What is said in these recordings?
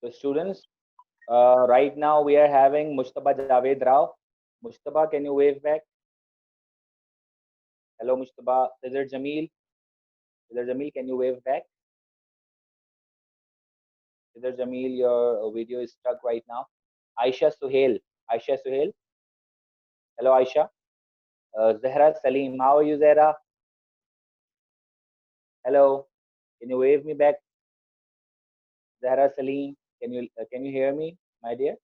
So students, right now we are having Mushtaba Javed Rao. Mushtaba, can you wave back? Hello, Mushtaba. Is it Jameel? Is it Jameel? Can you wave back? Is it Jameel? Your video is stuck right now. Aisha Suhail. Aisha Suhail. Hello, Aisha. Zahra Salim. How are you, Zahra? Hello. Can you wave me back? Zahra Salim. Can you hear me, my dear?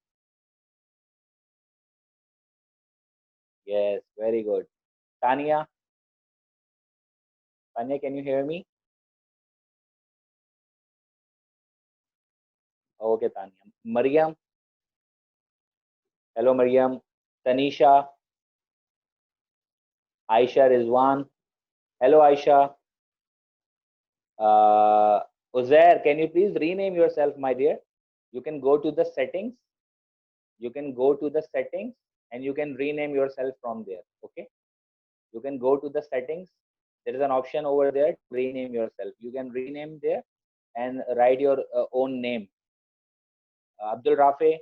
Yes, very good. Tania. Tanya, can you hear me? Okay, Tanya. Mariam. Hello, Mariam. Tanisha. Aisha Rizwan. Hello, Aisha. Uzair, can you please rename yourself, my dear? You can go to the settings. You can go to the settings and you can rename yourself from there. Okay. You can go to the settings. There is an option over there to rename yourself. You can rename there and write your own name. Abdul Rafe,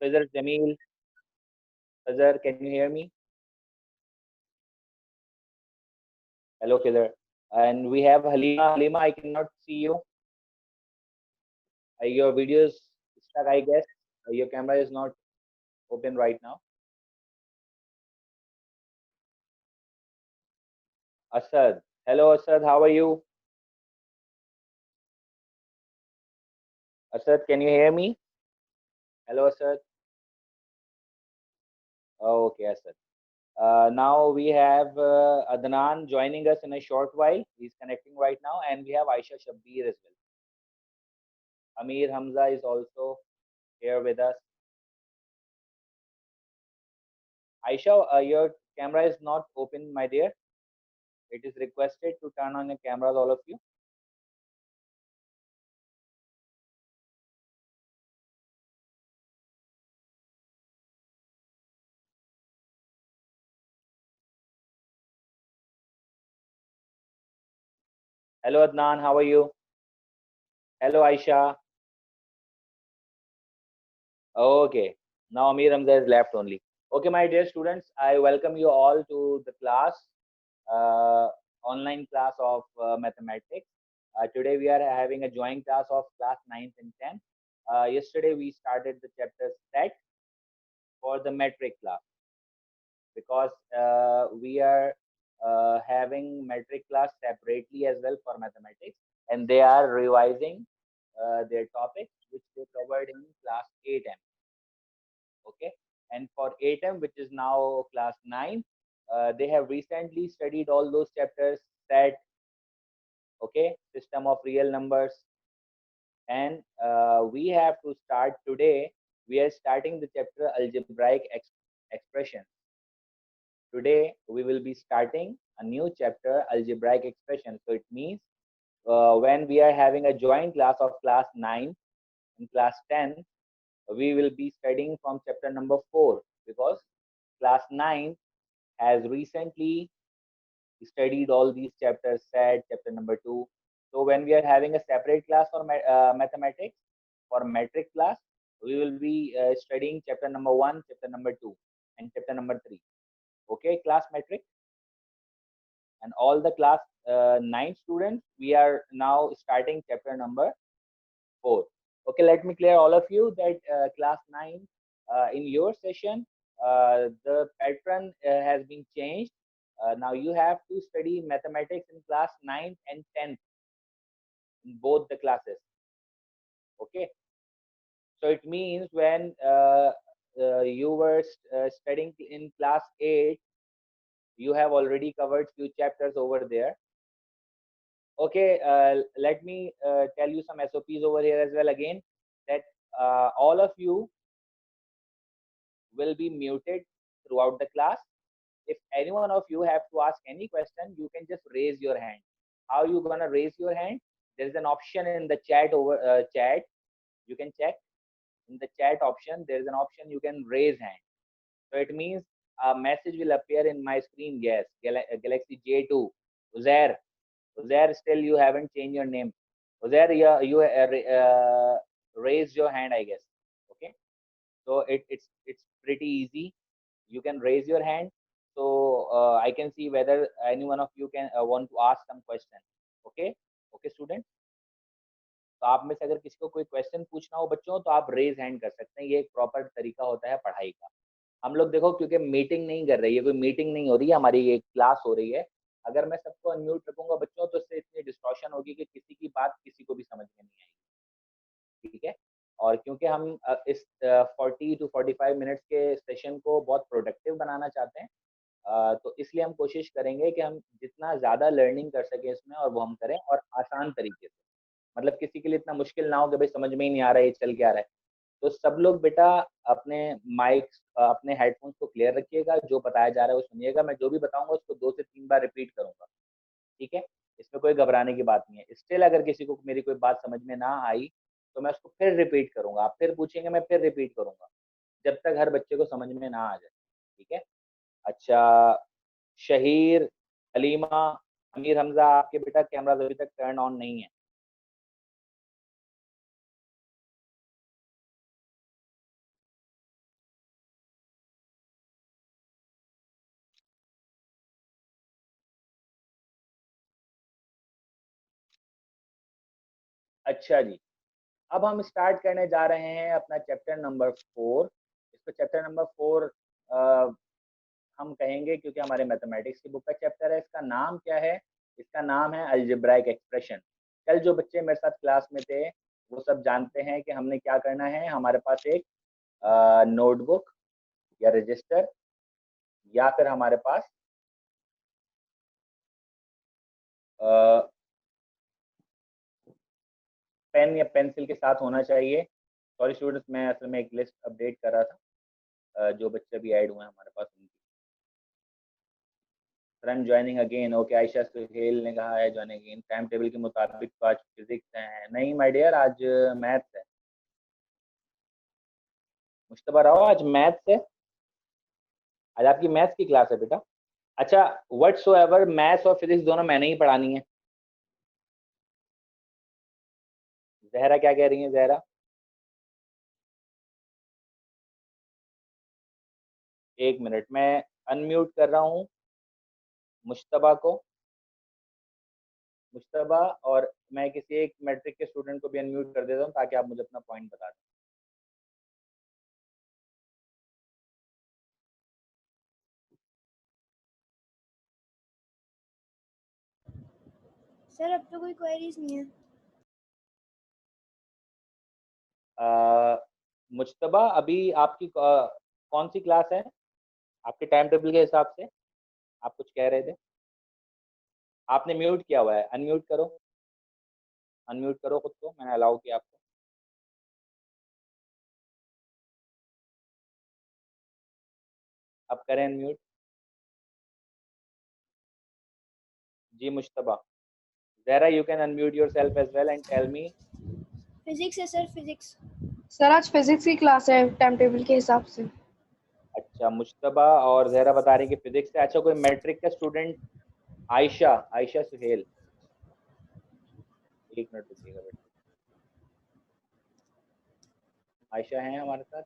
Fazar Jamil. Fazar, can you hear me? Hello, Fazar. And we have Halima. Halima, I cannot see you. Your video is stuck, I guess. Your camera is not open right now. Asad. Hello, Asad. How are you? Asad, can you hear me? Hello, Asad. Oh, okay, Asad. Now we have Adnan joining us in a short while. He's connecting right now, and we have Aisha Shabbir as well. Amir Hamza is also here with us. Aisha, your camera is not open, my dear. It is requested to turn on your cameras, all of you. Hello, Adnan. How are you? Hello, Aisha. Okay. Now Amir Hamza is left only. Okay, my dear students, I welcome you all to the class, uh, online class of mathematics. Today we are having a joint class of class 9th and 10th. Yesterday we started the chapter set for the metric class because we are having metric class separately as well for mathematics, and they are revising their topics which they covered in class 8M. Okay, and for 8M, which is now class 9, they have recently studied all those chapters: set, okay, system of real numbers, and we have to start today. We are starting the chapter algebraic expressions. Today we will be starting a new chapter, algebraic expression. So it means when we are having a joint class of class 9 and class 10, we will be studying from chapter number 4, because class 9 has recently studied all these chapters, set chapter number 2. So when we are having a separate class for mathematics, for metric class, we will be studying chapter number 1, chapter number 2, and chapter number 3. Okay, class metric. And all the class 9 students, we are now starting chapter number 4. Okay, let me clear all of you that class 9, in your session, the pattern has been changed. Now you have to study mathematics in class 9th and 10th in both the classes. Okay, so it means when you were studying in class 8, you have already covered few chapters over there. Okay, let me tell you some SOPs over here as well again, that all of you will be muted throughout the class. If any one of you have to ask any question, you can just raise your hand. How you gonna raise your hand? There is an option in the chat over chat. You can check in the chat option. There is an option you can raise hand. So it means a message will appear in my screen. Yes, Galaxy J2, Uzair, Uzair. Still you haven't changed your name. Uzair, you raised your hand, I guess. Okay, so it's pretty easy. You can raise your hand, so I can see whether any one of you can want to ask some question. Okay, okay, student. तो आप में से अगर किसी को कोई question पूछना हो बच्चों, तो आप रेज हैंड कर सकते हैं। ये एक प्रॉपर तरीका होता है पढ़ाई का। हम लोग देखो, क्योंकि मीटिंग नहीं कर रही है, कोई मीटिंग नहीं हो रही है हमारी, ये क्लास हो रही है। अगर मैं सबको अनम्यूट रखूंगा बच्चों, तो इससे इतनी डिस्टॉर्शन होगी कि किसी की बात किसी को भी समझ में नहीं आएगी। ठीक है, और क्योंकि हम इस 40 to 45 मिनट्स के सेशन को बहुत प्रोडक्टिव बनाना चाहते हैं, तो इसलिए हम कोशिश करेंगे कि हम जितना ज़्यादा लर्निंग कर सकें इसमें, और वो हम करें और आसान तरीके से। मतलब किसी के लिए इतना मुश्किल ना हो कि भाई समझ में ही नहीं आ रहा है ये चल क्या रहा है। तो सब लोग बेटा अपने माइक्स, अपने हेडफोन्स को क्लियर रखिएगा, जो बताया जा रहा है वो सुनिएगा। मैं जो भी बताऊंगा उसको 2 से 3 बार रिपीट करूंगा। ठीक है, इसमें कोई घबराने की बात नहीं है। स्टिल अगर किसी को मेरी कोई बात समझ में ना आई, तो मैं उसको फिर रिपीट करूंगा। आप फिर पूछेंगे, मैं फिर रिपीट करूंगा, जब तक हर बच्चे को समझ में ना आ जाए। ठीक है। अच्छा, शहीर, हलीमा, अमीर हमजा, आपके बेटा कैमरा अभी तक टर्न ऑन नहीं है। अच्छा जी, अब हम स्टार्ट करने जा रहे हैं अपना चैप्टर नंबर 4। इसको चैप्टर नंबर 4 हम कहेंगे, क्योंकि हमारे मैथमेटिक्स की बुक का चैप्टर है। इसका नाम क्या है? इसका नाम है अलजेब्राइक एक्सप्रेशन। कल जो बच्चे मेरे साथ क्लास में थे, वो सब जानते हैं कि हमने क्या करना है। हमारे पास एक नोटबुक या रजिस्टर, या फिर हमारे पास पेन या पेंसिल के साथ होना चाहिए। सॉरी स्टूडेंट्स, मैं असल में एक लिस्ट अपडेट कर रहा था, जो बच्चे भी ऐड हुए हैं हमारे पास उनकी। Sir I am joining again. Okay, Ayesha Suhail ने कहा है ज्वाइनिंग अगेन। टाइम टेबल के मुताबिक तो आज फिजिक्स है। नहीं माय डियर, आज मैथ्स है। मुश्तबा राव, आज मैथ्स है। आज आपकी मैथ्स की क्लास है बेटा। अच्छा, व्हाटसोएवर, मैथ्स और फिजिक्स दोनों मैंने ही पढ़ानी है। जहरा क्या कह रही है? जहरा, एक मिनट, मैं अनम्यूट कर रहा हूँ मुश्तबा को। मुश्तबा, और मैं किसी एक मैट्रिक के स्टूडेंट को भी अनम्यूट कर देता हूँ, ताकि आप मुझे अपना पॉइंट बता दें। सर अब तो कोई क्वेरीज नहीं है। मुश्तबा, अभी आपकी कौन सी क्लास है आपके टाइम टेबल के हिसाब से? आप कुछ कह रहे थे, आपने म्यूट किया हुआ है। अनम्यूट करो, अनम्यूट करो खुद को, मैंने अलाउ किया आपको। अब करें अनम्यूट। जी Mujtaba, Zahra, you can unmute yourself as well and tell me. Physics है सर, फिजिक्स। सर आज फिजिक्स की क्लास है टाइम टेबल के हिसाब से। अच्छा, मुश्तबा और जहरा बता रही कि फिजिक्स से। अच्छा, कोई मैट्रिक का स्टूडेंट? आयशा, आयशा सुहेल, एक मिनट रुकिएगा बेटा। आयशा है हमारे साथ?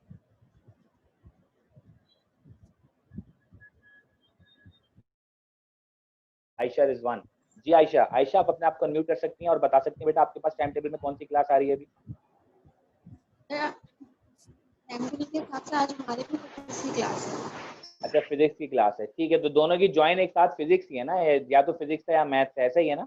आयशा रिजवान। जी आयशा, आयशा आप अपने आप को अनम्यूट कर सकती हैं और बता सकती हैं बेटा आपके पास टाइम टेबल में कौन सी क्लास आ रही है अभी? के साथ से आज हमारे भी फिजिक्स की क्लास है। अच्छा, फिजिक्स की क्लास है, ठीक है। तो दोनों की ज्वाइन एक साथ फिजिक्स ही है ना, या तो फिजिक्स है या मैथ्स है, ऐसा ही है ना?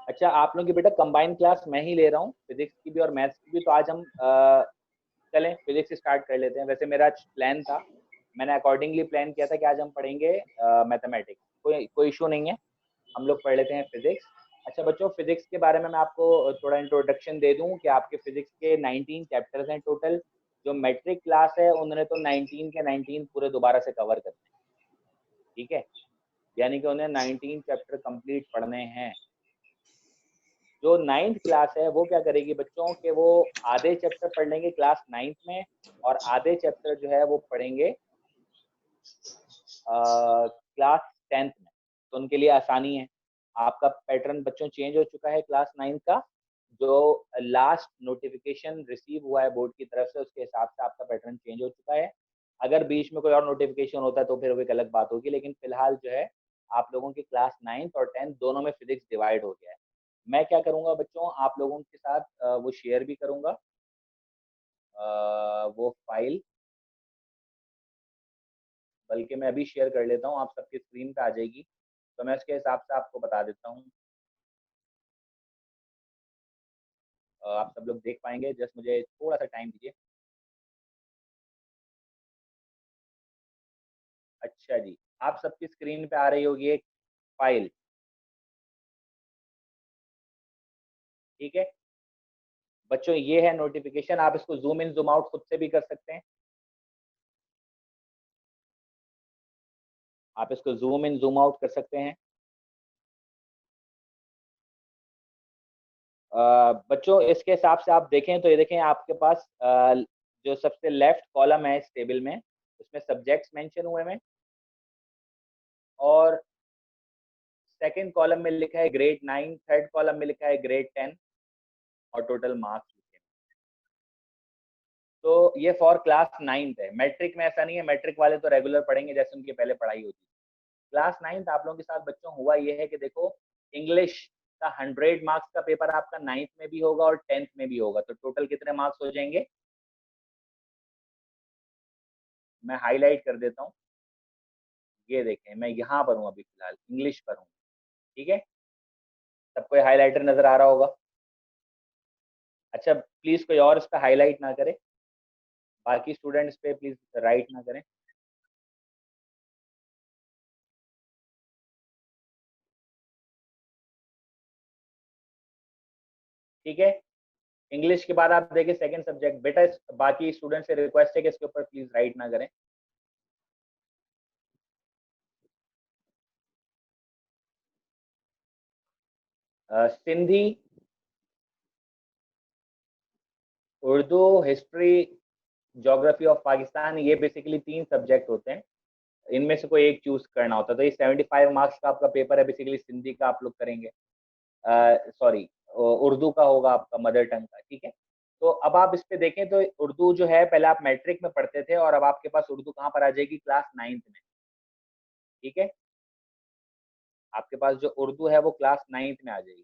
अच्छा, आप लोगों की बेटा कंबाइन क्लास मैं ही ले रहा हूँ, फिजिक्स की भी और मैथ्स की भी। तो आज हम चलें फिजिक्स से स्टार्ट कर लेते हैं। वैसे मेरा प्लान था, मैंने अकॉर्डिंगली प्लान किया था कि आज हम पढ़ेंगे मैथमेटिक्स। कोई इशू नहीं है, हम लोग पढ़ लेते हैं फिजिक्स। अच्छा बच्चों, फिजिक्स के बारे में मैं आपको थोड़ा इंट्रोडक्शन दे दूं कि आपके फिजिक्स के 19 चैप्टर्स हैं टोटल। जो मैट्रिक क्लास है उन्होंने तो 19 के 19 पूरे दोबारा से कवर करने हैं। ठीक है, यानी कि उन्हें 19 चैप्टर कंप्लीट पढ़ने हैं। जो 9th क्लास है वो क्या करेगी बच्चों के, वो आधे चैप्टर पढ़ लेंगे क्लास 9th में, और आधे चैप्टर जो है वो पढ़ेंगे क्लास 10th में। तो उनके लिए आसानी है। आपका पैटर्न बच्चों चेंज हो चुका है क्लास 9 का। जो लास्ट नोटिफिकेशन रिसीव हुआ है बोर्ड की तरफ से उसके हिसाब से आपका पैटर्न चेंज हो चुका है। अगर बीच में कोई और नोटिफिकेशन होता है तो फिर वो एक अलग बात होगी, लेकिन फिलहाल जो है आप लोगों की क्लास 9th और 10th दोनों में फिजिक्स डिवाइड हो गया है। मैं क्या करूंगा बच्चों, आप लोगों के साथ वो शेयर भी करूंगा वो फाइल, बल्कि मैं अभी शेयर कर लेता हूँ, आप सबकी स्क्रीन पे आ जाएगी तो मैं उसके हिसाब से आपको बता देता हूँ। आप सब लोग देख पाएंगे, जस्ट मुझे थोड़ा सा टाइम दीजिए। अच्छा जी, आप सबकी स्क्रीन पे आ रही होगी एक फाइल, ठीक है बच्चों, ये है नोटिफिकेशन। आप इसको जूम इन जूम आउट खुद से भी कर सकते हैं। आप इसको जूम इन जूम आउट कर सकते हैं। बच्चों इसके हिसाब से आप देखें तो ये देखें आपके पास जो सबसे लेफ्ट कॉलम है इस टेबल में, उसमें सब्जेक्ट्स मेंशन हुए हैं और सेकंड कॉलम में लिखा है ग्रेड 9, थर्ड कॉलम में लिखा है ग्रेड 10 और टोटल मार्क्स लिखे हैं। तो ये फॉर क्लास 9th है। मैट्रिक में ऐसा नहीं है, मैट्रिक वाले तो रेगुलर पढ़ेंगे जैसे उनकी पहले पढ़ाई होती है। क्लास 9th आप लोगों के साथ बच्चों हुआ ये है कि देखो, इंग्लिश का 100 मार्क्स का पेपर आपका 9th में भी होगा और 10th में भी होगा, तो टोटल कितने मार्क्स हो जाएंगे, मैं हाईलाइट कर देता हूँ। ये देखें मैं यहाँ पर हूँ, अभी फिलहाल इंग्लिश पर हूँ, ठीक है सबको हाईलाइटर नजर आ रहा होगा। अच्छा प्लीज कोई और इस पर हाईलाइट ना करे, बाकी स्टूडेंट्स पे प्लीज राइट ना करें। ठीक है, इंग्लिश के बाद आप देखिए सेकंड सब्जेक्ट, बेटा बाकी स्टूडेंट से रिक्वेस्ट है कि इसके ऊपर प्लीज राइट ना करें। Sindhi, Urdu, history, geography of Pakistan, ये बेसिकली 3 सब्जेक्ट होते हैं, इनमें से कोई एक चूज करना होता है। तो ये 75 मार्क्स का आपका पेपर है, बेसिकली सिंधी का आप लोग करेंगे, सॉरी उर्दू का होगा आपका मदर टंग का, ठीक है। तो अब आप इस पे देखें तो उर्दू जो है पहले आप मैट्रिक में पढ़ते थे और अब आपके पास उर्दू कहाँ पर आ जाएगी, क्लास 9th में, ठीक है। आपके पास जो उर्दू है वो क्लास 9th में आ जाएगी।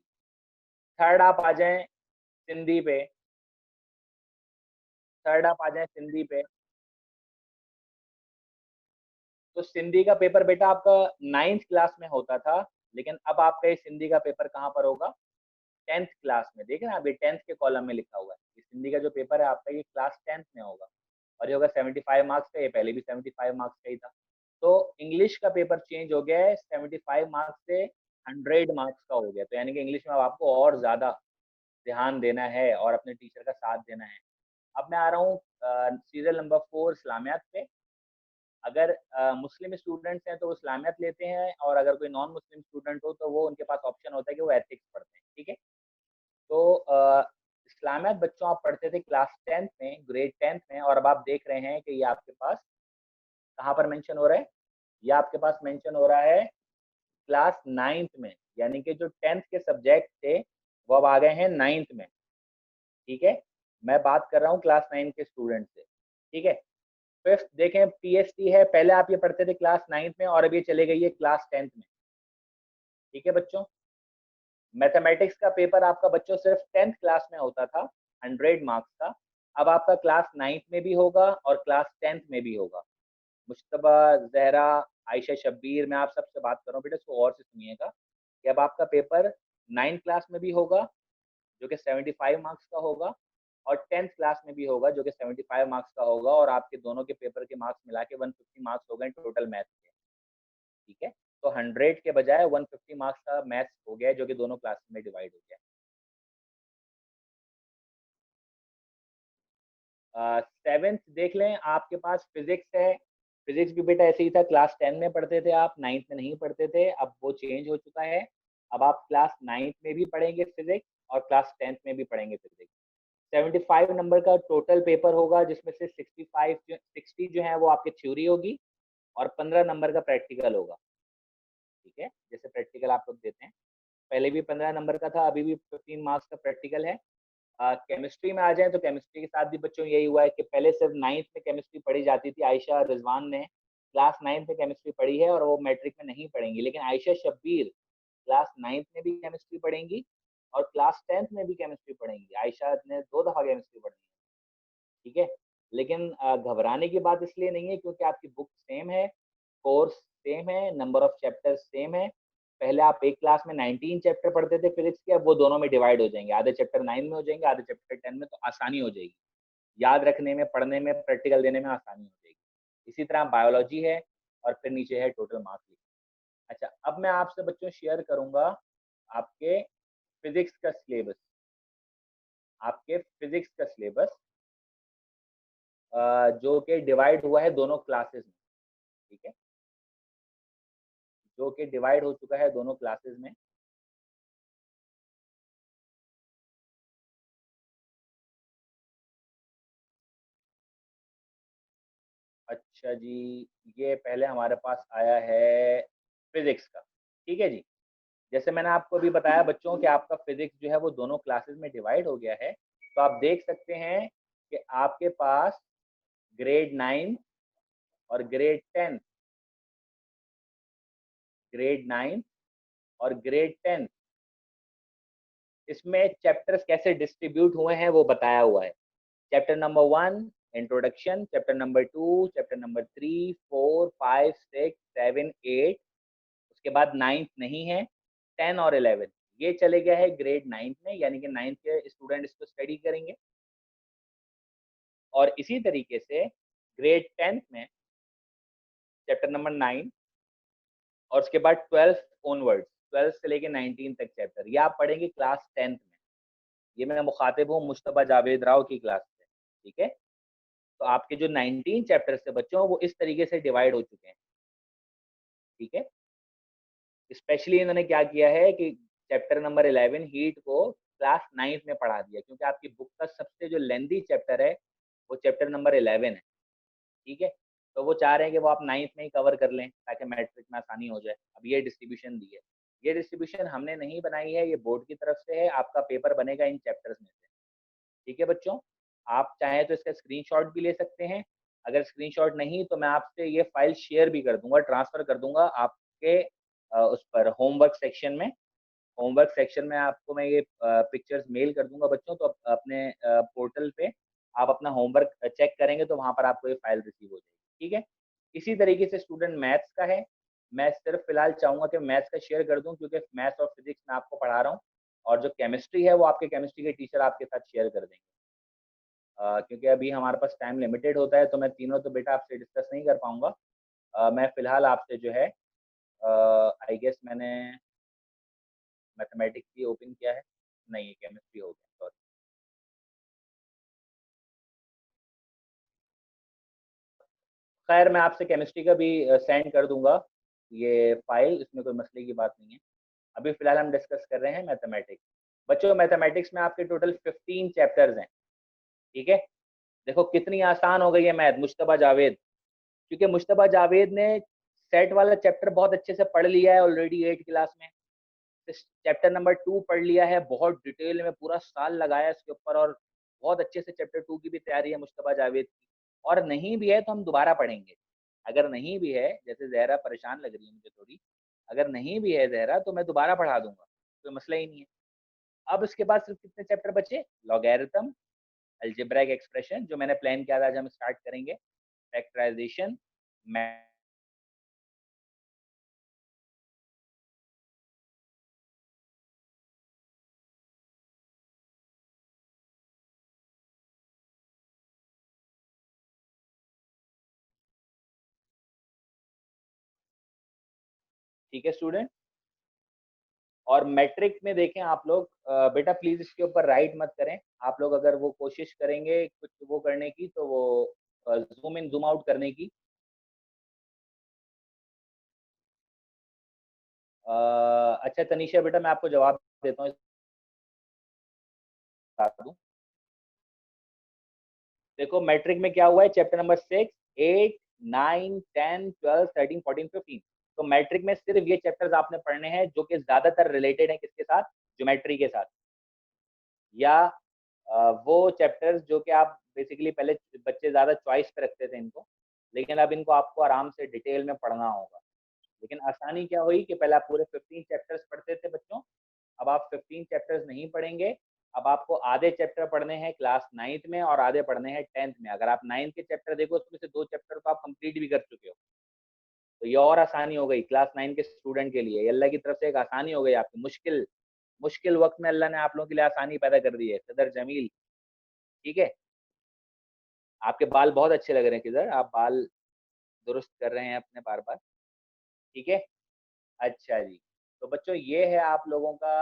थर्ड आप आ जाएं सिंधी पे, थर्ड आप आ जाएं सिंधी पे। तो सिंधी का पेपर बेटा आपका 9th क्लास में होता था, लेकिन अब आपका ये सिंधी का पेपर कहाँ पर होगा, 10th क्लास में। देखें ना अभी 10th के कॉलम में लिखा हुआ है, ये सिंधी का जो पेपर है आपका ये क्लास 10th में होगा और ये होगा 75 मार्क्स का। ये पहले भी 75 मार्क्स का ही था। तो इंग्लिश का पेपर चेंज हो गया है, 75 मार्क्स से 100 मार्क्स का हो गया। तो यानी कि इंग्लिश में अब आपको और ज्यादा ध्यान देना है और अपने टीचर का साथ देना है। अब मैं आ रहा हूँ सीरियल नंबर 4 इस्लामियात पे। अगर मुस्लिम स्टूडेंट्स हैं तो वो इस्लामियत लेते हैं, और अगर कोई नॉन मुस्लिम स्टूडेंट हो तो वो उनके पास ऑप्शन होता है कि वो एथिक्स पढ़ते हैं, ठीक है। तो इस्लामियत बच्चों आप पढ़ते थे क्लास 10th में, ग्रेड 10th में, और अब आप देख रहे हैं कि ये आपके पास कहाँ पर मेंशन हो रहा है, ये आपके पास मेंशन हो रहा है क्लास 9th में। यानी कि जो 10th के सब्जेक्ट थे वो अब आ गए हैं 9th में, ठीक है। मैं बात कर रहा हूँ क्लास 9 के स्टूडेंट से, ठीक है। फिफ्थ देखें पीएसटी है, पहले आप ये पढ़ते थे क्लास 9th में और अब ये चले गई है क्लास 10th में, ठीक है बच्चों। मैथमेटिक्स का पेपर आपका बच्चों सिर्फ 10th क्लास में होता था, 100 मार्क्स का। अब आपका क्लास 9th में भी होगा और क्लास 10th में भी होगा। मुश्तबा, जहरा, आयशा, शब्बीर, मैं आप सबसे बात कर रहा हूँ बेटा, इसको और से सुनिएगा कि अब आपका पेपर 9th क्लास में भी होगा जो कि 75 मार्क्स का होगा, और 10th क्लास में भी होगा जो कि 75 मार्क्स का होगा, और आपके दोनों के पेपर के मार्क्स मिला के 150 मार्क्स हो गए टोटल मैथ के, ठीक है। तो 100 के बजाय 150 मार्क्स का मैथ्स हो गया जो कि दोनों क्लास में डिवाइड हो गया। सेवेंथ देख लें, आपके पास फिजिक्स है। फिजिक्स भी बेटा ऐसे ही था, क्लास 10 में पढ़ते थे आप, 9th में नहीं पढ़ते थे, अब वो चेंज हो चुका है। अब आप क्लास 9th में भी पढ़ेंगे फिजिक्स और क्लास 10th में भी पढ़ेंगे फिजिक्स। 75 नंबर का टोटल पेपर होगा, जिसमें से 60 जो है वो आपकी थ्योरी होगी और 15 नंबर का प्रैक्टिकल होगा, ठीक है, जैसे प्रैक्टिकल आप लोग देते हैं। पहले भी 15 नंबर का था, अभी भी 15 मार्क्स का प्रैक्टिकल है। केमिस्ट्री में आ जाए तो केमिस्ट्री के साथ भी बच्चों यही हुआ है कि पहले सिर्फ 9th में केमिस्ट्री पढ़ी जाती थी। आयशा रिजवान ने क्लास 9th में केमिस्ट्री पढ़ी है और वो मैट्रिक में नहीं पढ़ेंगी, लेकिन आयशा शब्बीर क्लास 9th में भी केमिस्ट्री पढ़ेंगी और क्लास 10th में भी केमिस्ट्री पढ़ेंगी। आयशा ने 2 दफा केमिस्ट्री पढ़ी है, ठीक है। लेकिन घबराने की बात इसलिए नहीं है क्योंकि आपकी बुक सेम है, कोर्स सेम है, नंबर ऑफ चैप्टर सेम है। पहले आप एक क्लास में 19 चैप्टर पढ़ते थे फिजिक्स के, अब वो दोनों में डिवाइड हो जाएंगे, आधे चैप्टर 9 में हो जाएंगे, आधे चैप्टर 10 में, तो आसानी हो जाएगी याद रखने में, पढ़ने में, प्रैक्टिकल देने में आसानी हो जाएगी। इसी तरह बायोलॉजी है और फिर नीचे है टोटल मार्क्स। अच्छा, अब मैं आपसे बच्चों शेयर करूंगा आपके फिजिक्स का सिलेबस, आपके फिजिक्स का सिलेबस जो कि डिवाइड हुआ है दोनों क्लासेस में, ठीक है, जो कि डिवाइड हो चुका है दोनों क्लासेस में। अच्छा जी, ये पहले हमारे पास आया है फिजिक्स का, ठीक है जी। जैसे मैंने आपको अभी बताया बच्चों कि आपका फिजिक्स जो है वो दोनों क्लासेस में डिवाइड हो गया है, तो आप देख सकते हैं कि आपके पास ग्रेड 9 और ग्रेड 9 और ग्रेड 10 इसमें चैप्टर्स कैसे डिस्ट्रीब्यूट हुए हैं वो बताया हुआ है। Chapter number 1 introduction, chapter number 2, chapter number 3, 4, 5, 6, 7, 8, उसके बाद 9th नहीं है, 10 और 11 ये चले गया है ग्रेड 9 में, यानी कि 9th के स्टूडेंट इसको स्टडी करेंगे। और इसी तरीके से ग्रेड 10th में चैप्टर नंबर 9 और उसके बाद 12th ऑनवर्ड्स, 12th से लेके 19 तक चैप्टर ये आप पढ़ेंगे क्लास 10th में। ये मैं मुखातिब हूँ मुश्तबा जावेद राव की क्लास से, ठीक है। तो आपके जो 19 चैप्टर्स थे बच्चों वो इस तरीके से डिवाइड हो चुके हैं, ठीक है। स्पेशली इन्होंने क्या किया है कि चैप्टर नंबर 11 हीट को क्लास 9th में पढ़ा दिया, क्योंकि आपकी बुक का सबसे जो लेंदी चैप्टर है वो चैप्टर नंबर 11 है, ठीक है। तो वो चाह रहे हैं कि वो आप 9th में ही कवर कर लें ताकि मैट्रिक में आसानी हो जाए। अब ये डिस्ट्रीब्यूशन दी है, ये डिस्ट्रीब्यूशन हमने नहीं बनाई है, ये बोर्ड की तरफ से है। आपका पेपर बनेगा इन चैप्टर्स में से, ठीक है बच्चों। आप चाहें तो इसका स्क्रीनशॉट भी ले सकते हैं, अगर स्क्रीनशॉट नहीं तो मैं आपसे ये फाइल शेयर भी कर दूंगा, ट्रांसफर कर दूंगा आपके उस पर होमवर्क सेक्शन में। होमवर्क सेक्शन में आपको मैं ये पिक्चर्स मेल कर दूंगा बच्चों, तो अपने पोर्टल पे आप अपना होमवर्क चेक करेंगे तो वहां पर आपको ये फाइल रिसीव हो जाएगी, ठीक है। इसी तरीके से स्टूडेंट मैथ्स का है, मैं सिर्फ फिलहाल चाहूंगा कि मैथ्स का शेयर कर दूं क्योंकि मैथ्स और फिजिक्स में आपको पढ़ा रहा हूँ, और जो केमिस्ट्री है वो आपके केमिस्ट्री के टीचर आपके साथ शेयर कर देंगे। क्योंकि अभी हमारे पास टाइम लिमिटेड होता है तो मैं तीनों तो बेटा आपसे डिस्कस नहीं कर पाऊंगा। मैं फिलहाल आपसे जो है आई गेस मैंने मैथमेटिक्स ही ओपन किया है, नहीं केमिस्ट्री हो गया, सॉरी। खैर मैं आपसे केमिस्ट्री का भी सेंड कर दूंगा ये फाइल, इसमें कोई मसले की बात नहीं है। अभी फिलहाल हम डिस्कस कर रहे हैं मैथमेटिक्स। बच्चों मैथमेटिक्स में आपके टोटल 15 चैप्टर्स हैं, ठीक है। देखो कितनी आसान हो गई है मैथ मुश्तबा जावेद, क्योंकि मुश्तबा जावेद ने सेट वाला चैप्टर बहुत अच्छे से पढ़ लिया है ऑलरेडी 8 क्लास में। चैप्टर नंबर 2 पढ़ लिया है, बहुत डिटेल में पूरा साल लगाया इसके ऊपर, और बहुत अच्छे से चैप्टर 2 की भी तैयारी है मुश्तबा जावेद की। और नहीं भी है तो हम दोबारा पढ़ेंगे, अगर नहीं भी है, जैसे जहरा परेशान लग रही है मुझे थोड़ी, अगर नहीं भी है जहरा तो मैं दोबारा पढ़ा दूंगा, कोई मसला ही नहीं है। अब इसके बाद सिर्फ कितने चैप्टर बचे, लॉगैरिथम, अलजेब्राइक एक्सप्रेशन जो मैंने प्लान किया था आज हम स्टार्ट करेंगे, फैक्टराइजेशन, ठीक है स्टूडेंट। और मैट्रिक में देखें आप लोग, बेटा प्लीज इसके ऊपर राइट मत करें आप लोग, अगर वो कोशिश करेंगे कुछ वो करने की तो वो जूम इन जूम आउट करने की। अच्छा तनीषा बेटा मैं आपको जवाब देता हूँ, बता दूं। देखो मैट्रिक में क्या हुआ है, चैप्टर नंबर 6, 8, 9, 10, 12, 13, 14, 15। तो मैट्रिक में सिर्फ ये चैप्टर्स आपने पढ़ने हैं जो कि ज्यादातर रिलेटेड है किसके साथ, ज्योमेट्री के साथ, या वो चैप्टर्स जो कि आप बेसिकली पहले बच्चे ज्यादा चॉइस पे रखते थे इनको, लेकिन अब इनको आपको आराम से डिटेल में पढ़ना होगा। लेकिन आसानी क्या हुई कि पहले आप पूरे 15 चैप्टर्स पढ़ते थे बच्चों, अब आप 15 चैप्टर्स नहीं पढ़ेंगे, अब आपको आधे चैप्टर पढ़ने हैं क्लास 9th में और आधे पढ़ने हैं 10th में। अगर आप 9th के चैप्टर देखो उसमें से 2 चैप्टर तो आप कंप्लीट भी कर चुके हो, तो ये और आसानी हो गई क्लास 9 के स्टूडेंट के लिए। ये अल्लाह की तरफ से एक आसानी हो गई आपकी, मुश्किल मुश्किल वक्त में अल्लाह ने आप लोगों के लिए आसानी पैदा कर दी है। सदर जमील, ठीक है, आपके बाल बहुत अच्छे लग रहे हैं किधर, आप बाल दुरुस्त कर रहे हैं अपने बार बार, ठीक है। अच्छा जी, तो बच्चों ये है आप लोगों का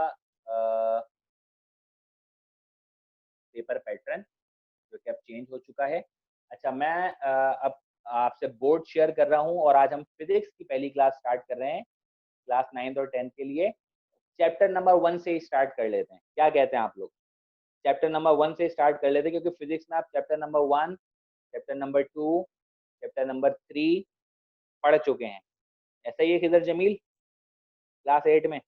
पेपर पैटर्न जो कि अब चेंज हो चुका है। अच्छा, मैं अब आपसे बोर्ड शेयर कर रहा हूँ और आज हम फिजिक्स की पहली क्लास स्टार्ट कर रहे हैं, क्लास 9th और 10th के लिए। चैप्टर नंबर 1 से ही स्टार्ट कर लेते हैं, क्या कहते हैं आप लोग? चैप्टर नंबर 1 से स्टार्ट कर लेते हैं, क्योंकि फिजिक्स में आप chapter number 1, chapter number 2, chapter number 3 पढ़ चुके हैं। ऐसा ही है खिजर जमील, क्लास 8 में?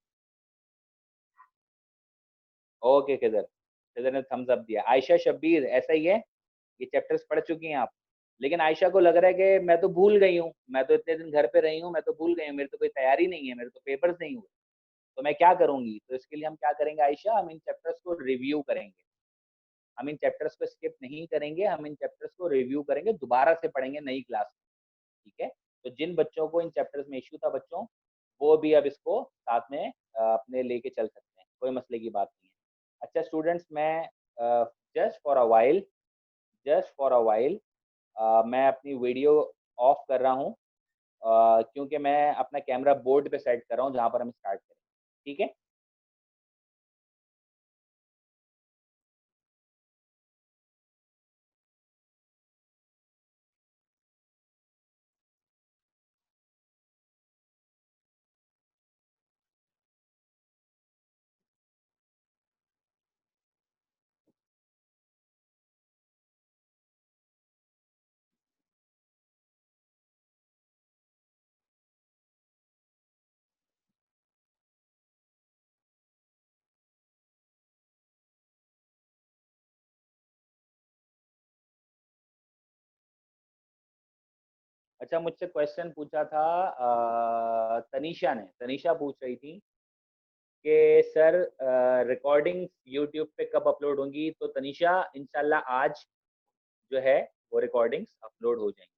ओके खिजर, खिजर ने थम्स अप दिया। आयशा शब्बीर, ऐसा ही है, ये चैप्टर्स पढ़ चुकी हैं आप? लेकिन आयशा को लग रहा है कि मैं तो भूल गई हूँ, मैं तो इतने दिन घर पे रही हूँ, मैं तो भूल गई हूँ, मेरी तो कोई तैयारी नहीं है, मेरे तो पेपर्स नहीं हुए, तो मैं क्या करूंगी? तो इसके लिए हम क्या करेंगे आयशा, हम इन चैप्टर्स को रिव्यू करेंगे। हम इन चैप्टर्स को स्किप नहीं करेंगे, हम इन चैप्टर्स को रिव्यू करेंगे, दोबारा से पढ़ेंगे नई क्लास में, ठीक है। तो जिन बच्चों को इन चैप्टर्स में इश्यू था बच्चों, वो भी अब इसको साथ में अपने लेके चल सकते हैं, कोई मसले की बात नहीं है। अच्छा स्टूडेंट्स, मैं just for a while just for a while मैं अपनी वीडियो ऑफ कर रहा हूँ, क्योंकि मैं अपना कैमरा बोर्ड पे सेट कर रहा हूँ जहाँ पर हम स्टार्ट करें, ठीक है। अच्छा, मुझसे क्वेश्चन पूछा था तनीषा पूछ रही थी कि सर रिकॉर्डिंग यूट्यूब पे कब अपलोड होंगी? तो तनीषा, इंशाल्लाह आज जो है वो रिकॉर्डिंग्स अपलोड हो जाएंगी।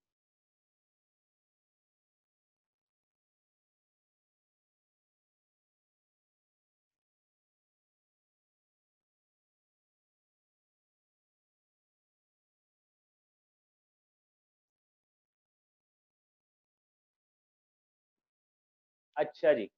अच्छा जी,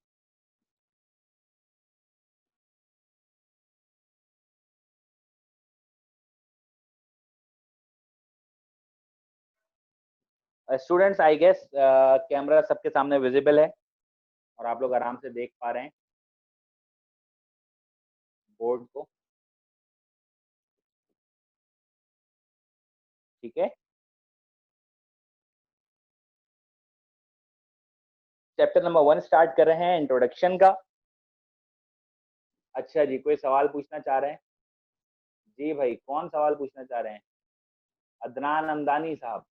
स्टूडेंट्स आई गेस कैमरा सबके सामने विजिबल है और आप लोग आराम से देख पा रहे हैं बोर्ड को, ठीक है। चैप्टर नंबर 1 स्टार्ट कर रहे हैं, इंट्रोडक्शन का। अच्छा जी, कोई सवाल पूछना चाह रहे हैं? जी भाई, कौन सवाल पूछना चाह रहे हैं? अदनान अमदानी साहब,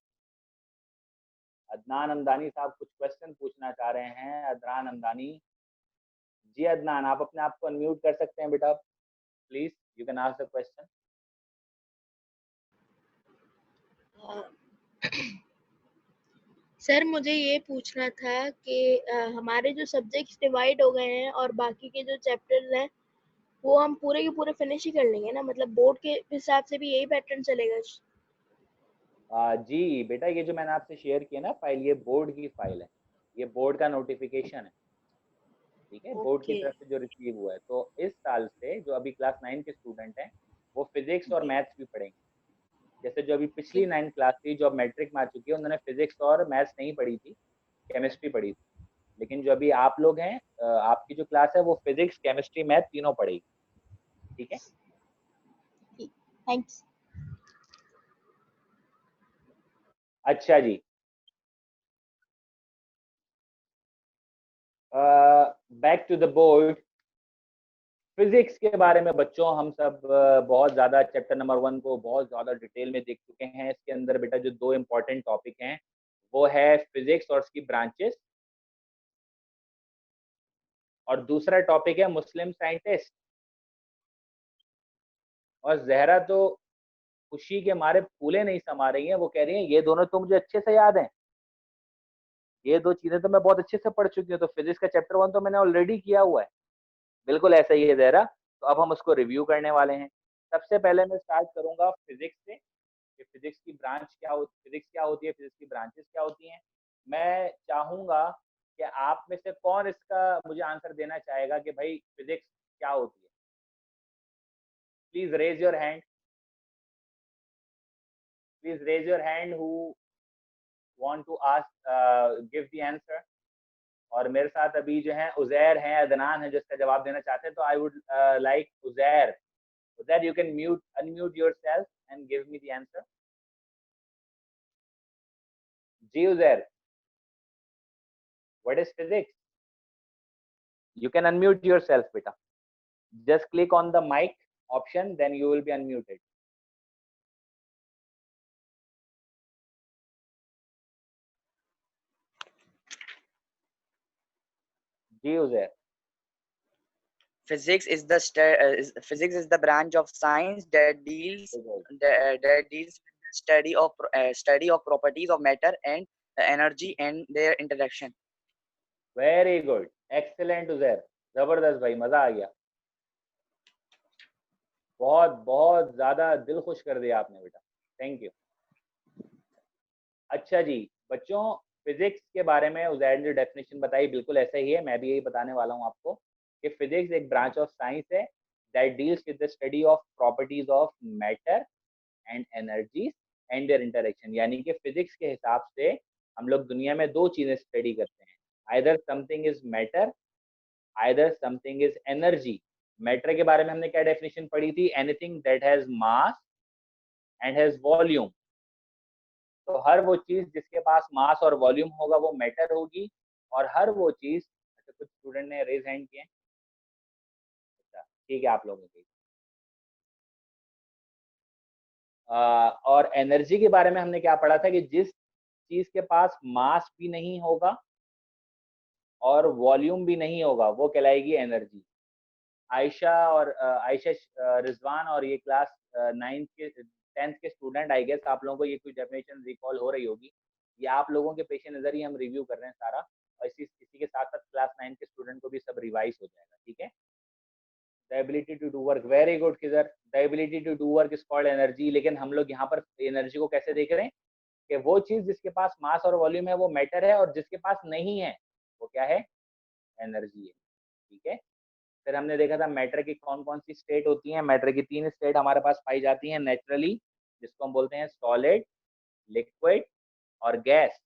अदनान अमदानी साहब कुछ क्वेश्चन पूछना चाह रहे हैं। अदनान अमदानी जी, अदनान आप अपने आप को अनम्यूट कर सकते हैं बेटा, please you can ask the question. Sir मुझे ये पूछना था कि हमारे जो सब्जेक्ट्स डिवाइड हो गए हैं और बाकी के जो चैप्टर्स हैं वो हम पूरे के पूरे फिनिश ही कर लेंगे ना, मतलब बोर्ड के हिसाब से भी यही पैटर्न चलेगा? जी बेटा, ये जो मैंने आपसे शेयर किया ना फाइल, ये बोर्ड की फाइल है, ये बोर्ड का नोटिफिकेशन है, ठीक है, बोर्ड की ओके तरफ से जो रिसीव हुआ है। तो इस साल से जो अभी क्लास 9 के स्टूडेंट हैं वो फिजिक्स और जी मैथ्स भी पढ़ेंगे। जैसे जो अभी जी पिछली 9 क्लास थी जो अब मैट्रिक में आ चुकी है, उन्होंने फिजिक्स और मैथ्स नहीं पढ़ी थी, केमिस्ट्री पढ़ी थी। लेकिन जो अभी आप लोग हैं, आपकी जो क्लास है वो फिजिक्स केमिस्ट्री मैथ तीनों पढ़ेगी, ठीक है। थैंक्स। अच्छा जी, back to the board. Physics के बारे में बच्चों हम सब बहुत ज़्यादा चैप्टर नंबर 1 को बहुत ज़्यादा डिटेल में देख चुके हैं। इसके अंदर बेटा जो 2 इम्पॉर्टेंट टॉपिक हैं वो है फिजिक्स और उसकी ब्रांचेस, और दूसरा टॉपिक है मुस्लिम साइंटिस्ट। और जहरा तो खुशी के मारे फूले नहीं समा रही हैं, वो कह रही हैं ये दोनों तो मुझे अच्छे से याद हैं, ये 2 चीजें तो मैं बहुत अच्छे से पढ़ चुकी हूँ, तो फिजिक्स का चैप्टर 1 तो मैंने ऑलरेडी किया हुआ है। बिल्कुल ऐसा ही है जहरा, तो अब हम उसको रिव्यू करने वाले हैं। सबसे पहले मैं स्टार्ट करूंगा फिजिक्स से कि फिजिक्स की ब्रांच क्या होती, फिजिक्स क्या होती है, फिजिक्स की ब्रांचेस क्या होती हैं। मैं चाहूंगा कि आप में से कौन इसका मुझे आंसर देना चाहेगा कि भाई फिजिक्स क्या होती है। Please raise your hand, please raise your hand who want to ask give the answer. और मेरे साथ अभी जो है उजैर हैं, अदनान है, जिसका जवाब देना चाहते हैं, तो I would like Uzair, Uzair you can mute unmute yourself and give me the answer. जी Uzair, what is physics? You can unmute yourself, beta. Just click on the mic option, then you will be unmuted. जी Uzair. Physics is the branch of science that deals with the study of properties of matter and energy and their interaction. Very good, excellent Uzair, जबरदस्त भाई, मजा आ गया, बहुत बहुत ज्यादा दिल खुश कर दिया आपने बेटा, थैंक यू। अच्छा जी बच्चों, फिजिक्स के बारे में उजैर ने जो डेफिनेशन बताई बिल्कुल ऐसा ही है, मैं भी यही बताने वाला हूँ आपको कि फिजिक्स एक ब्रांच ऑफ साइंस है that deals with the study of properties of matter and energies and there interaction. यानी कि फिजिक्स के हिसाब से हम लोग दुनिया में 2 चीजें स्टडी करते हैं, either something is matter, either something is energy. Matter के बारे में हमने क्या डेफिनेशन पढ़ी थी? Anything that has mass and has volume. तो हर वो चीज जिसके पास मास और वॉल्यूम होगा वो मैटर होगी, और हर वो चीज, अच्छा कुछ स्टूडेंट ने रेज हैंड किए, अच्छा ठीक है आप लोगों की। और एनर्जी के बारे में हमने क्या पढ़ा था कि जिस चीज के पास मास भी नहीं होगा और वॉल्यूम भी नहीं होगा वो कहलाएगी एनर्जी। आयशा और रिजवान और ये क्लास 9th के 10th के स्टूडेंट, आई गेस आप लोगों को ये कुछ डेफिनेशन रिकॉल हो रही होगी। ये आप लोगों के पेश नजर ही हम रिव्यू कर रहे हैं सारा, और इसी के साथ साथ क्लास 9 के स्टूडेंट को भी सब रिवाइज हो जाएगा, ठीक है। The ability to do work, very good किधर, the ability to do work is called energy. लेकिन हम लोग यहाँ पर एनर्जी को कैसे देख रहे हैं कि वो चीज जिसके पास मास और वॉल्यूम है वो मैटर है, और जिसके पास नहीं है वो क्या है? एनर्जी है, ठीक है। फिर हमने देखा था मैटर की कौन कौन सी स्टेट होती हैं। मैटर की 3 स्टेट हमारे पास पाई जाती हैं नेचुरली, जिसको हम बोलते हैं सॉलिड, लिक्विड और गैस।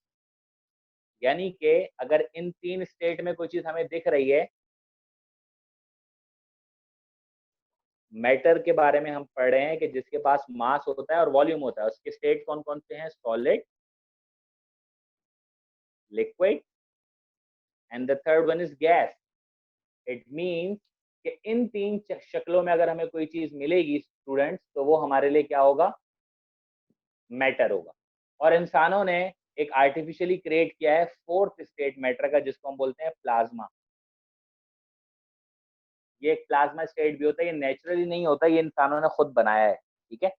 यानी कि अगर इन 3 स्टेट में कोई चीज हमें दिख रही है, मैटर के बारे में हम पढ़ रहे हैं कि जिसके पास मास होता है और वॉल्यूम होता है, उसके स्टेट कौन कौन से हैं? Solid, liquid and the third one is gas. It means कि इन 3 शक्लों में अगर हमें कोई चीज मिलेगी स्टूडेंट्स, तो वो हमारे लिए क्या होगा? मैटर होगा। और इंसानों ने एक आर्टिफिशियली क्रिएट किया है 4th स्टेट मैटर का, जिसको हम बोलते हैं प्लाज्मा। ये एक प्लाज्मा स्टेट भी होता है, ये नेचुरली नहीं होता, ये इंसानों ने खुद बनाया है, ठीक है।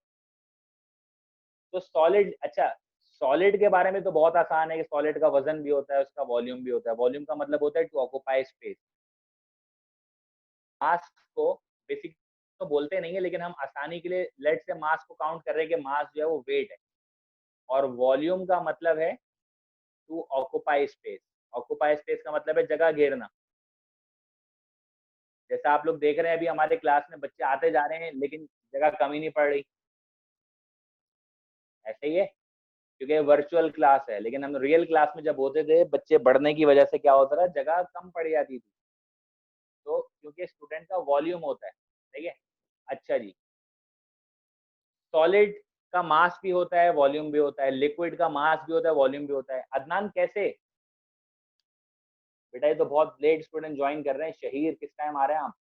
तो सॉलिड, अच्छा सॉलिड के बारे में तो बहुत आसान है कि सॉलिड का वजन भी होता है, उसका वॉल्यूम भी होता है। वॉल्यूम का मतलब होता है टू ऑक्यूपाई स्पेस। मास को बेसिक तो बोलते नहीं है, लेकिन हम आसानी के लिए लेट से मास को काउंट कर रहे हैं कि मास जो है वो वेट है। और वॉल्यूम का मतलब है to occupy space. Occupy space का मतलब है जगह घेरना। जैसा आप लोग देख रहे हैं अभी हमारे क्लास में बच्चे आते जा रहे हैं, लेकिन जगह कम ही नहीं पड़ रही, ऐसे ही है क्योंकि वर्चुअल क्लास है। लेकिन हम रियल क्लास में जब होते थे, बच्चे बढ़ने की वजह से क्या होता था, जगह कम पड़ जाती थी, तो क्योंकि स्टूडेंट का वॉल्यूम होता है, ठीक है। अच्छा जी, सॉलिड का मास भी होता है, वॉल्यूम भी होता है, लिक्विड का मास भी होता है, वॉल्यूम भी होता है। अदनान कैसे? बेटा ये तो बहुत लेट स्टूडेंट ज्वाइन कर रहे हैं। शहीर किस टाइम आ रहे हैं आप?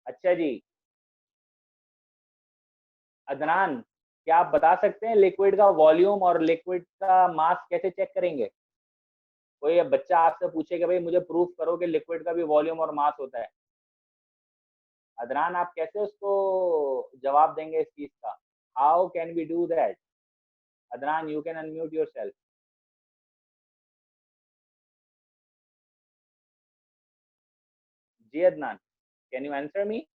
अच्छा जी। अदनान, क्या आप बता सकते हैं लिक्विड का वॉल्यूम और लिक्विड का मास कैसे चेक करेंगे? कोई बच्चा आपसे पूछे कि भाई मुझे प्रूफ करो कि लिक्विड का भी वॉल्यूम और मास होता है, अदनान आप कैसे उसको जवाब देंगे इस चीज का? How can we do that? Adnan, you can unmute yourself. जी Adnan, can you answer me?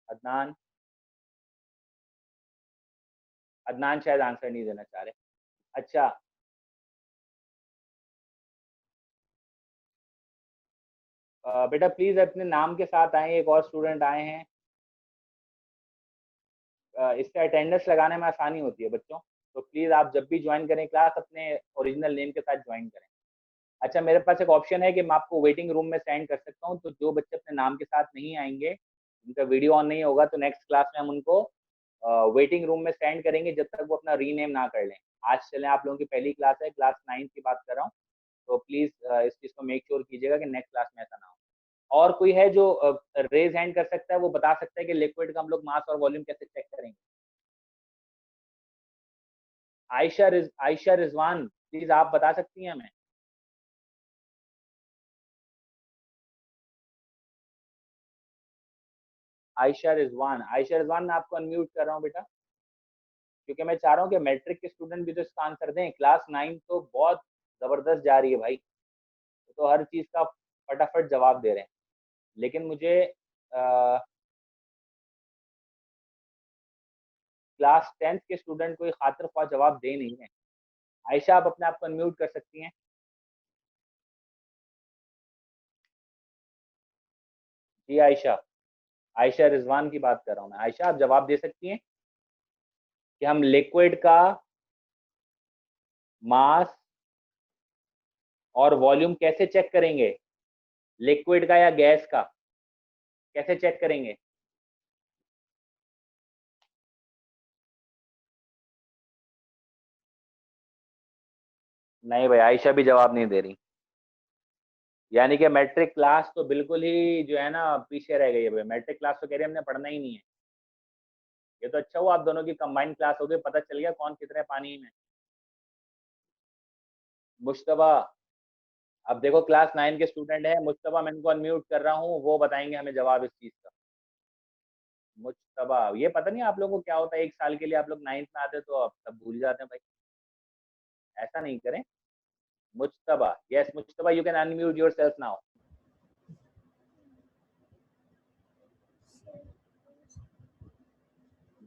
Adnan, Adnan शायद आंसर नहीं देना चाह रहे। अच्छा, बेटा प्लीज अपने नाम के साथ आए। एक और स्टूडेंट आए हैं। इससे अटेंडेंस लगाने में आसानी होती है बच्चों, तो प्लीज आप जब भी ज्वाइन करें क्लास अपने ओरिजिनल नेम के साथ ज्वाइन करें। अच्छा, मेरे पास एक ऑप्शन है कि मैं आपको वेटिंग रूम में सेंड कर सकता हूँ, तो जो बच्चे अपने नाम के साथ नहीं आएंगे, उनका वीडियो ऑन नहीं होगा, तो नेक्स्ट क्लास में हम उनको वेटिंग रूम में सेंड करेंगे जब तक वो अपना रीनेम ना कर लें। आज चलें, आप लोगों की पहली क्लास है, क्लास 9 की बात कर रहा हूँ, तो प्लीज इस चीज को मेक श्योर कीजिएगा कि नेक्स्ट क्लास में ऐसा ना हो। और कोई है जो रेज हैंड कर सकता है, वो बता सकता है कि लिक्विड का हम लोग मास और वॉल्यूम कैसे चेक करेंगे? आयशा रिजवान, प्लीज आप बता सकती हैं हमें? आयशा रिजवान मैं आपको अनम्यूट कर रहा हूँ बेटा, क्योंकि मैं चाह रहा हूँ कि मैट्रिक के स्टूडेंट भी तो इसका आंसर दें। क्लास 9 तो बहुत जबरदस्त जा रही है भाई, तो हर चीज का फटाफट जवाब दे रहे हैं, लेकिन मुझे क्लास 10th के स्टूडेंट कोई खातिर ख्वाह जवाब दे नहीं है। आयशा, आप अपने आप को अनम्यूट कर सकती हैं? जी आयशा, आयशा रिजवान की बात कर रहा हूँ मैं। आयशा, आप जवाब दे सकती हैं कि हम लिक्विड का मास और वॉल्यूम कैसे चेक करेंगे? लिक्विड का या गैस का, कैसे चेक करेंगे? नहीं भाई, आयशा भी जवाब नहीं दे रही। यानी कि मैट्रिक क्लास तो बिल्कुल ही जो है ना पीछे रह गई है भाई। मैट्रिक क्लास तो कह रही है हमने पढ़ना ही नहीं है। ये तो अच्छा हुआ आप दोनों की कंबाइंड क्लास हो गई, पता चल गया कौन कितने पानी में। मुश्तबा, अब देखो क्लास 9 के स्टूडेंट है। मुश्तबा, मैं इनको अनम्यूट कर रहा हूँ, वो बताएंगे हमें जवाब इस चीज का। मुश्तबा, ये पता नहीं आप लोगों को क्या होता है, एक साल के लिए आप लोग 9th में आते तो आप सब भूल जाते हैं भाई, ऐसा नहीं करें। Mujtaba, yes Mujtaba, you can unmute yourself now.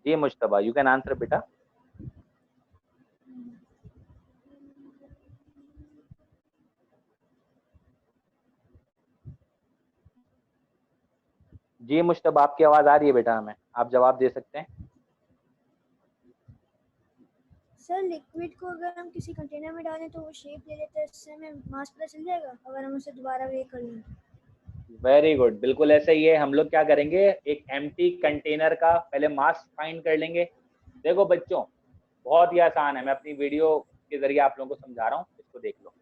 जी मुश्तबा, यू कैन आंसर बेटा। जी मुश्तबा, आपकी आवाज आ रही है बेटा हमें, आप जवाब दे सकते हैं। सर लिक्विड को अगर हम किसी कंटेनर में डालें तो वो शेप ले लेता है, इससे हमें मास पता चल जाएगा अगर हम उसे दोबारा वे कर लें। वेरी गुड, बिल्कुल ऐसा ही है। हम लोग क्या करेंगे, एक एम्प्टी कंटेनर का पहले मास फाइंड कर लेंगे। देखो बच्चों, बहुत ही आसान है, मैं अपनी वीडियो के जरिए आप लोगों को समझा रहा हूँ, इसको देख लो।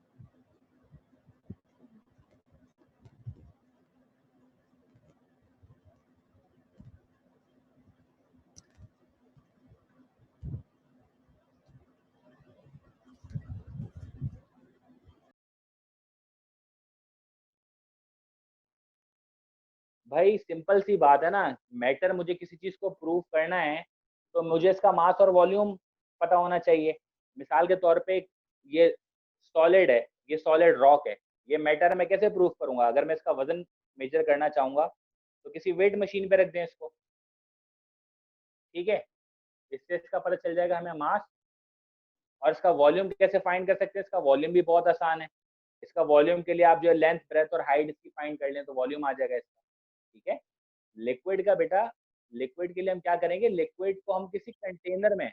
भाई सिंपल सी बात है ना, मैटर मुझे किसी चीज को प्रूव करना है तो मुझे इसका मास और वॉल्यूम पता होना चाहिए। मिसाल के तौर पे ये सॉलिड है, ये सॉलिड रॉक है, ये मैटर मैं कैसे प्रूव करूंगा? अगर मैं इसका वजन मेजर करना चाहूंगा तो किसी वेट मशीन पे रख दें इसको, ठीक है, इससे इसका पता चल जाएगा हमें मास। और इसका वॉल्यूम कैसे फाइंड कर सकते हैं? इसका वॉल्यूम भी बहुत आसान है। इसका वॉल्यूम के लिए आप जो है लेंथ, ब्रेथ और हाइट इसकी फाइंड कर लें तो वॉल्यूम आ जाएगा इसका, ठीक है। लिक्विड का बेटा, लिक्विड के लिए हम क्या करेंगे, लिक्विड को हम किसी कंटेनर में